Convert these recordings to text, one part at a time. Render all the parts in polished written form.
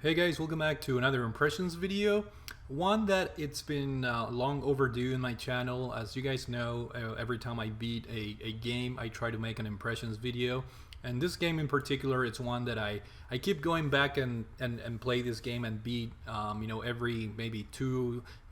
Hey guys, welcome back to another impressions video. One that it's been long overdue in my channel. As you guys know, every time I beat a game, I try to make an impressions video. And this game in particular, it's one that I keep going back and play this game and beat. Every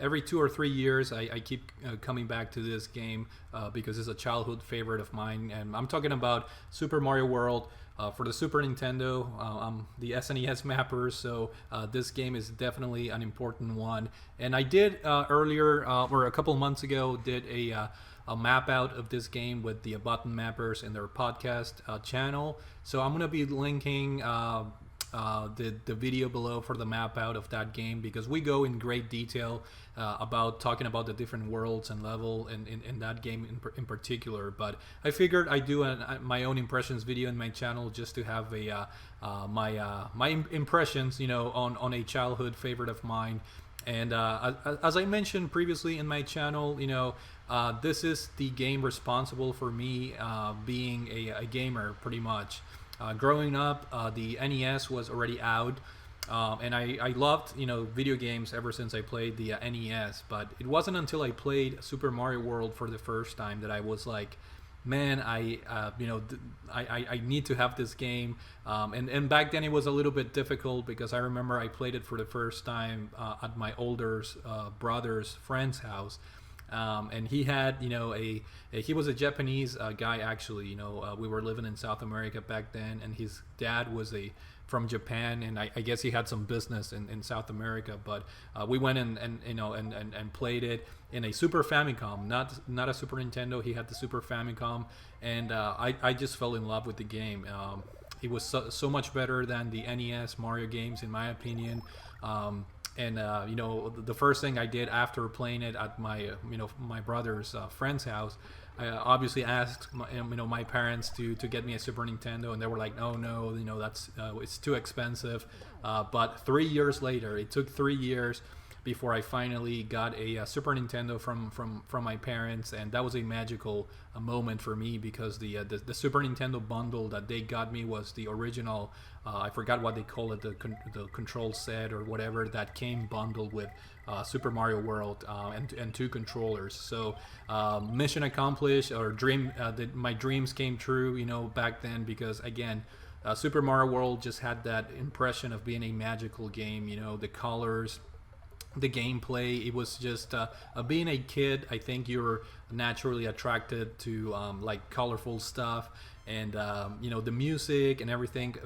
every 2 or 3 years, I keep coming back to this game because it's a childhood favorite of mine. And I'm talking about Super Mario World. For the Super Nintendo, I'm the SNES mapper, so this game is definitely an important one. And I did earlier, or a couple months ago, did a map out of this game with the button mappers in their podcast channel. So I'm gonna be linking the video below for the map out of that game, because we go in great detail about talking about the different worlds and level in that game in particular. But I figured I'd do my own impressions video in my channel, just to have my impressions, on a childhood favorite of mine. And as I mentioned previously in my channel, this is the game responsible for me being a gamer, pretty much. Growing up, the NES was already out, and I loved video games ever since I played the NES. But it wasn't until I played Super Mario World for the first time that I was like, man, I need to have this game. And back then it was a little bit difficult, because I remember I played it for the first time at my older brother's friend's house. And he had, he was a Japanese guy, actually. We were living in South America back then, and his dad was from Japan, and I guess he had some business in South America. But we went and played it in a Super Famicom, not a Super Nintendo. He had the Super Famicom, and I just fell in love with the game. It was so much better than the NES Mario games, in my opinion. And the first thing I did after playing it at my brother's friend's house, I obviously asked my parents to get me a Super Nintendo, and they were like, no, that's it's too expensive. But 3 years later, it took 3 years before I finally got a Super Nintendo from my parents, and that was a magical moment for me, because the Super Nintendo bundle that they got me was the original. I forgot what they call it, the control set or whatever, that came bundled with Super Mario World and 2 controllers. So mission accomplished, or my dreams came true, back then, because again, Super Mario World just had that impression of being a magical game. The colors, the gameplay, it was just being a kid. I think you're naturally attracted to like colorful stuff, and the music and everything.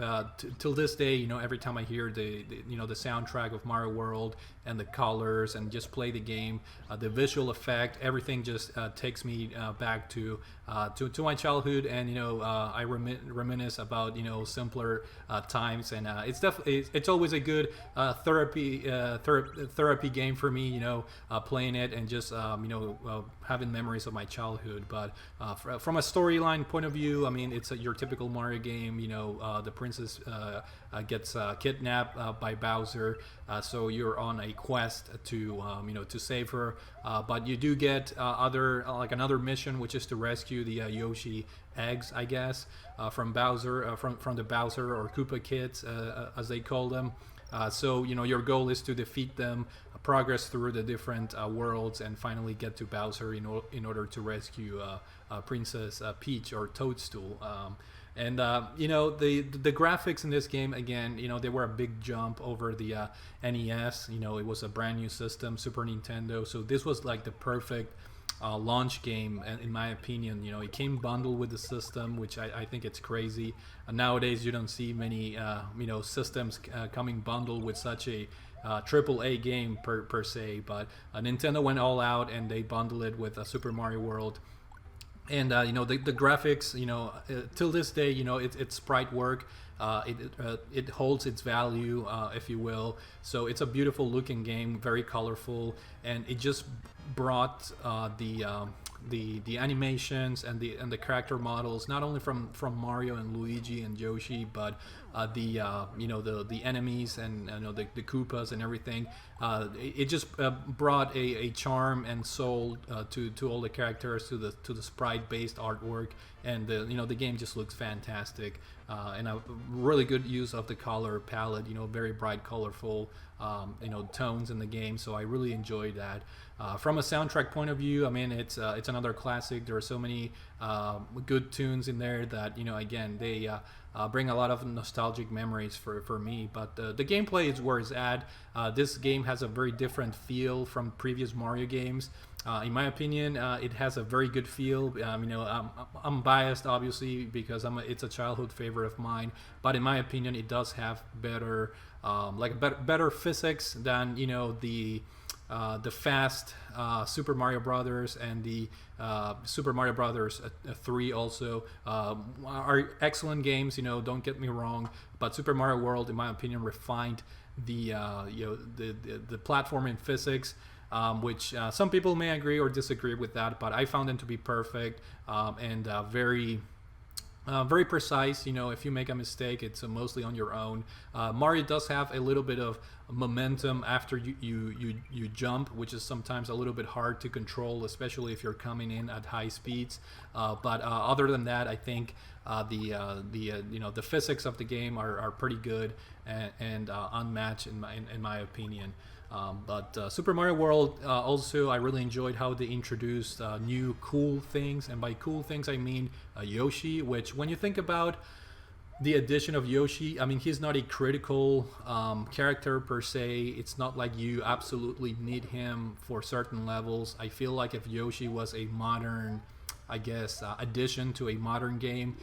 Till this day, every time I hear the soundtrack of Mario World and the colors, and just play the game, the visual effect, everything just takes me back to my childhood. And I reminisce about simpler times, and it's always a good therapy game for me, playing it, and just having memories of my childhood. But from a storyline point of view, I mean, it's your typical Mario game. The princess gets kidnapped by Bowser, so you're on a quest to save her. But you do get another mission, which is to rescue the Yoshi eggs, I guess, from Bowser, from the Bowser or Koopa kids, as they call them. So your goal is to defeat them, progress through the different worlds, and finally get to Bowser in order to rescue Princess Peach, or Toadstool. And the graphics in this game, again, they were a big jump over the NES. It was a brand new system, Super Nintendo, so this was like the perfect launch game, in my opinion. It came bundled with the system, which I think it's crazy. Nowadays you don't see many systems coming bundled with such a AAA game per se. But Nintendo went all out, and they bundled it with Super Mario World. And the graphics, till this day, it's sprite work. It holds its value, if you will. So it's a beautiful looking game, very colorful, and it just brought the animations and the character models, not only from Mario and Luigi and Yoshi, but the enemies and the Koopas and everything. It just brought a charm and soul to all the characters, to the sprite based artwork, and the game just looks fantastic, and a really good use of the color palette. Very bright, colorful tones in the game. So I really enjoyed that. From a soundtrack point of view, I mean, it's another classic. There are so many good tunes in there that again, they bring a lot of nostalgic memories for me. But the gameplay is where it's at. This game has a very different feel from previous Mario games. In my opinion, it has a very good feel. I'm biased, obviously, because it's a childhood favorite of mine. But in my opinion, it does have better physics than the fast Super Mario Brothers, and the Super Mario Brothers 3 also are excellent games. Don't get me wrong, but Super Mario World, in my opinion, refined the platforming physics. Which some people may agree or disagree with that, but I found them to be perfect, and very precise. If you make a mistake, it's mostly on your own. Mario does have a little bit of momentum after you jump, which is sometimes a little bit hard to control, especially if you're coming in at high speeds. But other than that, I think the physics of the game are pretty good and unmatched in my opinion. But Super Mario World, also, I really enjoyed how they introduced new cool things, and by cool things I mean Yoshi, which, when you think about the addition of Yoshi, I mean, he's not a critical character per se. It's not like you absolutely need him for certain levels. I feel like if Yoshi was a modern, I guess, addition to a modern game,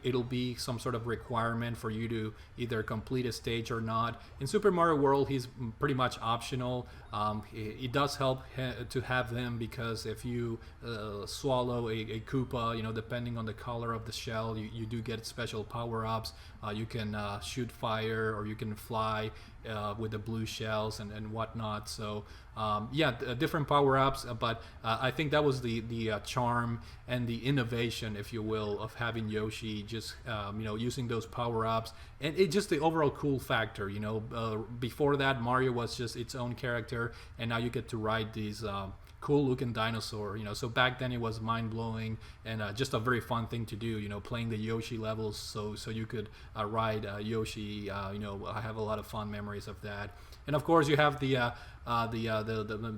it'll be some sort of requirement for you to either complete a stage or not. In Super Mario World, he's pretty much optional. It does help to have him, because if you swallow a Koopa, depending on the color of the shell, you do get special power-ups. You can shoot fire, or you can fly with the blue shells and whatnot. So different power-ups, but I think that was the charm and the innovation, if you will, of having Yoshi just using those power-ups, and it just the overall cool factor. Before that, Mario was just its own character, and now you get to ride these cool looking dinosaur. So back then it was mind-blowing, and just a very fun thing to do, playing the Yoshi levels, so you could ride Yoshi. I have a lot of fond memories of that. And of course you have the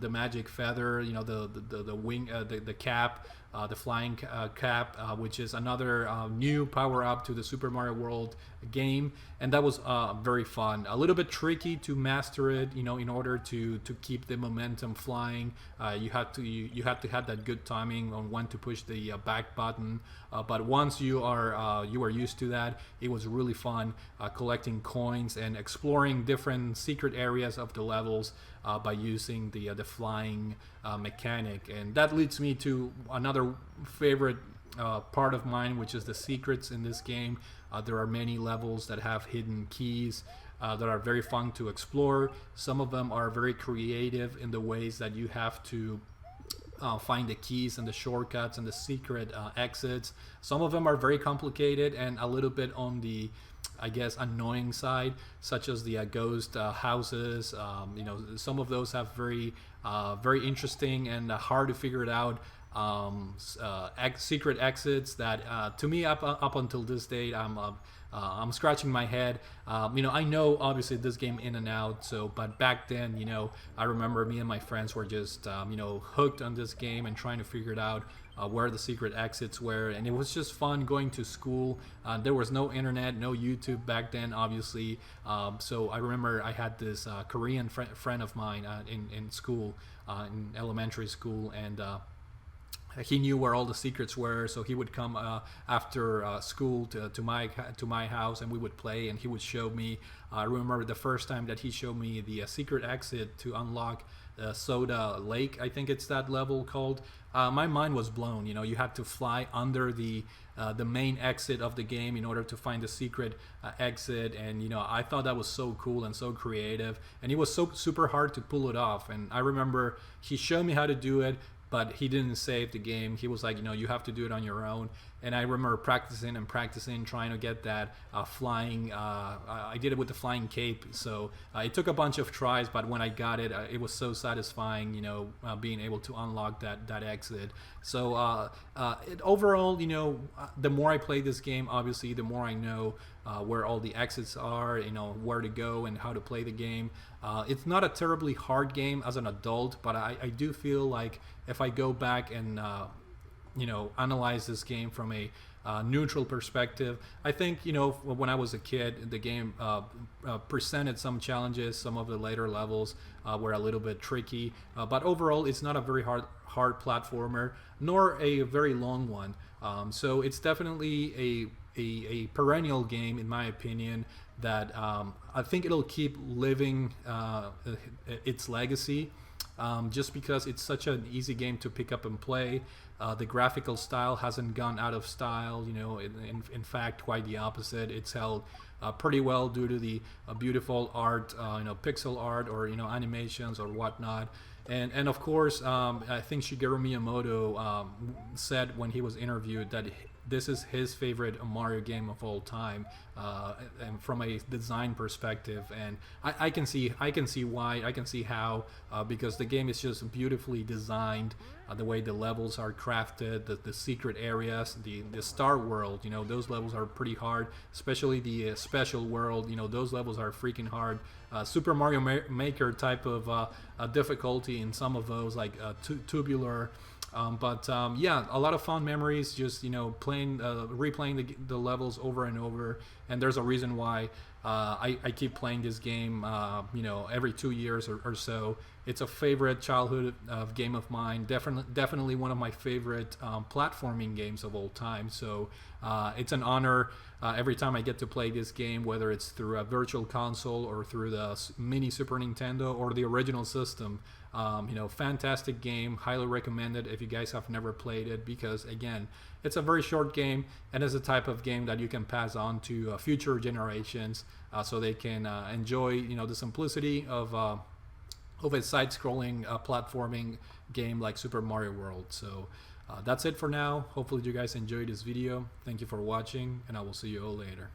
magic feather, the wing, the cap, the flying cap, which is another new power up to the Super Mario World game, and that was very fun. A little bit tricky to master it, in order to keep the momentum flying. You had to have that good timing on when to push the back button. But once you are used to that, it was really fun collecting coins and exploring different secret areas of the levels by using the flying mechanic. And that leads me to another favorite part of mine, which is the secrets in this game. There are many levels that have hidden keys that are very fun to explore. Some of them are very creative in the ways that you have to find the keys and the shortcuts and the secret exits. Some of them are very complicated and a little bit on the, I guess, annoying side, such as the ghost houses. Some of those have very interesting and hard to figure it out secret exits that to me up until this date I'm scratching my head. I know obviously this game in and out, but back then, I remember me and my friends were just hooked on this game and trying to figure it out, where the secret exits were, and it was just fun going to school. There was no internet, no YouTube back then, obviously. So I remember I had this Korean friend of mine in school, in elementary school, and he knew where all the secrets were, so he would come after school to my house, and we would play, and he would show me. I remember the first time that he showed me the secret exit to unlock Soda Lake, I think it's that level called. My mind was blown. You had to fly under the main exit of the game in order to find the secret exit, and I thought that was so cool and so creative, and it was so super hard to pull it off. And I remember he showed me how to do it, but he didn't save the game. He was like, you have to do it on your own. and I remember practicing and practicing, trying to get that flying. I did it with the flying cape, so it took a bunch of tries, but when I got it, it was so satisfying, you know, being able to unlock that exit. So overall, you know, the more I play this game, obviously, the more I know where all the exits are, you know, where to go and how to play the game. It's not a terribly hard game as an adult, but I do feel like if I go back and you know, analyze this game from a neutral perspective, I think, you know, when I was a kid, the game presented some challenges. Some of the later levels were a little bit tricky, but overall, it's not a very hard platformer, nor a very long one. So it's definitely a perennial game, in my opinion, that I think it'll keep living its legacy. Just because it's such an easy game to pick up and play. The graphical style hasn't gone out of style, you know, in fact, quite the opposite. It's held pretty well due to the beautiful art, you know, pixel art, or, you know, animations or whatnot. And of course, I think Shigeru Miyamoto said when he was interviewed that this is his favorite Mario game of all time, and from a design perspective. And I can see why. I can see how, because the game is just beautifully designed. The way the levels are crafted, the secret areas, the star world, you know, those levels are pretty hard, especially the special world, you know, those levels are freaking hard. Super Mario Maker type of difficulty in some of those, like tubular. Yeah, a lot of fun memories, just, you know, replaying the levels over and over. And there's a reason why I keep playing this game, you know, every 2 years or so. It's a favorite childhood game of mine. Definitely one of my favorite platforming games of all time. So it's an honor every time I get to play this game, whether it's through a virtual console or through the mini Super Nintendo or the original system. You know, fantastic game, highly recommended if you guys have never played it, because again, it's a very short game, and it's a type of game that you can pass on to future generations, so they can enjoy, you know, the simplicity of a side-scrolling platforming game like Super Mario World. So that's it for now. Hopefully you guys enjoyed this video. Thank you for watching, and I will see you all later.